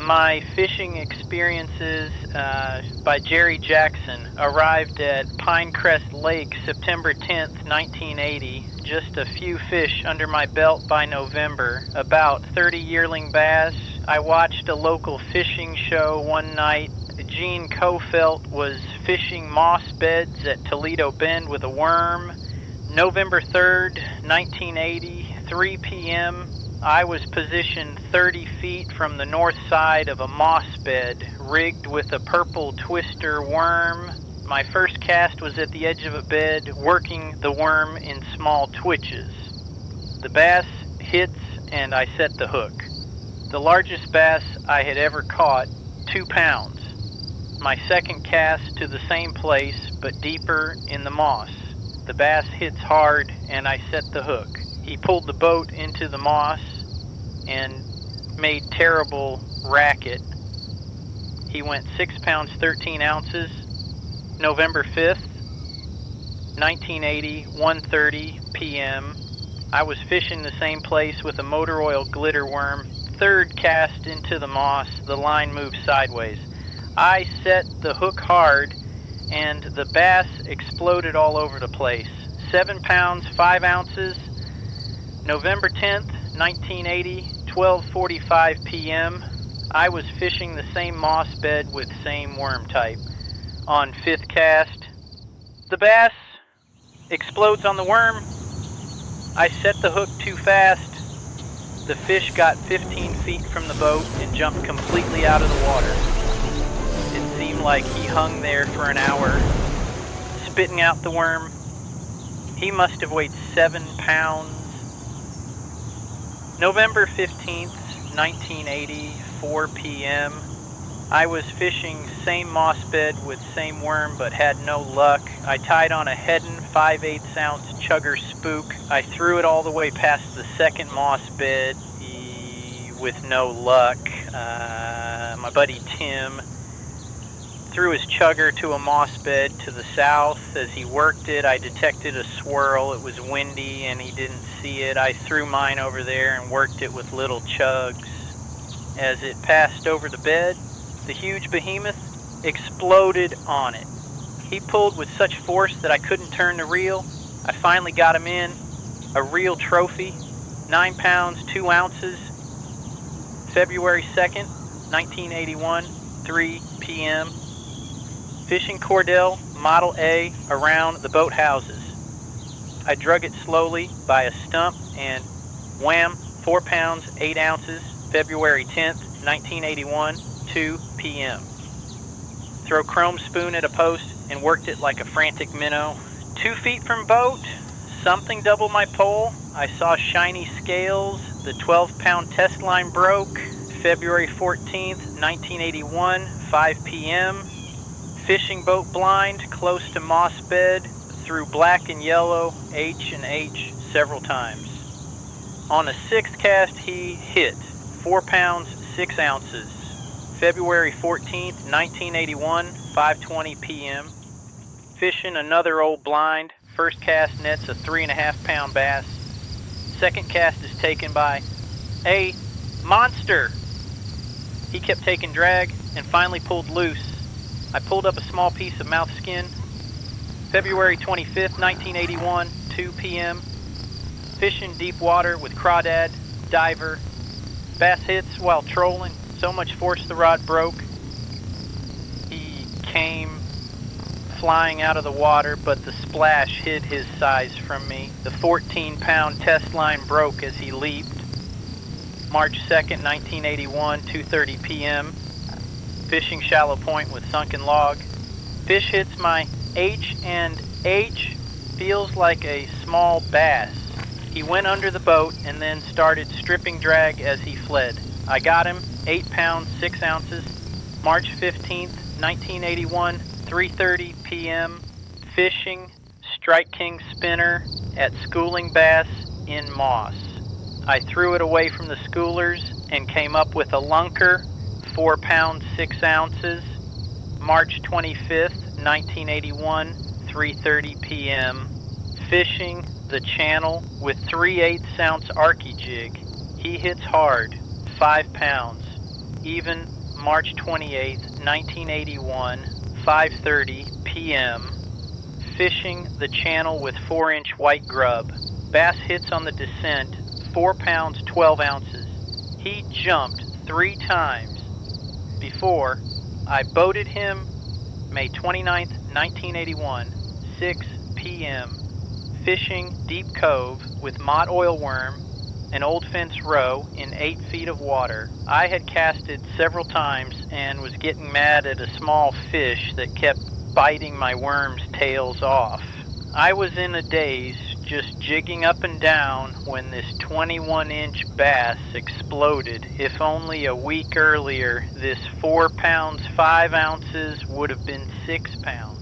My fishing experiences by Jerry Jackson arrived at Pinecrest Lake September 10th, 1980. Just a few fish under my belt by November, about 30 yearling bass. I watched a local fishing show one night. Gene Kofelt was fishing moss beds at Toledo Bend with a worm. November 3rd, 1980, 3 p.m., I was positioned 30 feet from the north side of a moss bed, rigged with a purple twister worm. My first cast was at the edge of a bed, working the worm in small twitches. The bass hits and I set the hook. The largest bass I had ever caught, 2 pounds. My second cast to the same place, but deeper in the moss. The bass hits hard and I set the hook. He pulled the boat into the moss and made terrible racket. He went 6 pounds 13 ounces. November 5th, 1980, 1:30 p.m. I was fishing the same place with a motor oil glitter worm. Third cast into the moss, the line moved sideways. I set the hook hard and the bass exploded all over the place. 7 pounds 5 ounces. November 10th, 1980, 12:45 p.m. I was fishing the same moss bed with same worm type. On 5th cast, the bass explodes on the worm. I set the hook too fast. The fish got 15 feet from the boat and jumped completely out of the water. It seemed like he hung there for an hour, spitting out the worm. He must have weighed 7 pounds. November 15th, 1980, 4 p.m. I was fishing same moss bed with same worm but had no luck. I tied on a Heddon 5/8 ounce chugger spook. I threw it all the way past the second moss bed with no luck. My buddy Tim threw his chugger to a moss bed to the south. As he worked it, I detected a swirl. It was windy and he didn't see it. I threw mine over there and worked it with little chugs. As it passed over the bed, the huge behemoth exploded on it. He pulled with such force that I couldn't turn the reel. I finally got him in. A real trophy, 9 pounds 2 ounces. February 2nd, 1981, 3 p.m. Fishing Cordell Model A around the boathouses. I drug it slowly by a stump and wham, 4 pounds 8 ounces, February 10th, 1981, 2 p.m. Throw chrome spoon at a post and worked it like a frantic minnow. 2 feet from boat, something doubled my pole. I saw shiny scales. The 12-pound test line broke. February 14th, 1981, 5 p.m. Fishing boat blind, close to moss bed, through black and yellow, H and H several times. On a 6th cast, he hit 4 pounds 6 ounces. February 14th, 1981, 5:20 p.m. Fishing another old blind. First cast nets a 3.5 pound bass. Second cast is taken by a monster. He kept taking drag and finally pulled loose. I pulled up a small piece of mouth skin. February 25th, 1981, 2 p.m. Fishing deep water with crawdad, diver. Bass hits while trolling. So much force the rod broke. He came flying out of the water, but the splash hid his size from me. The 14-pound test line broke as he leaped. March 2nd, 1981, 2:30 p.m. Fishing shallow point with sunken log. Fish hits my H and H. Feels like a small bass. He went under the boat and then started stripping drag as he fled. I got him, 8 pounds 6 ounces. March 15th, 1981, 3:30 p.m. Fishing Strike King spinner at schooling bass in moss. I threw it away from the schoolers and came up with a lunker, 4 pounds 6 ounces. March 25th, 1981, 3:30 p.m. Fishing the channel with 3/8 ounce arky jig. He hits hard, 5 pounds. Even March 28, 1981, 5:30 p.m., fishing the channel with 4-inch white grub. Bass hits on the descent, 4 pounds 12 ounces. He jumped 3 times before I boated him May 29, 1981, 6 p.m., fishing Deep Cove with mott oil worm, an old fence row in 8 feet of water. I had casted several times and was getting mad at a small fish that kept biting my worm's tails off. I was in a daze, just jigging up and down when this 21-inch bass exploded. If only a week earlier, this 4 pounds 5 ounces would have been 6 pounds.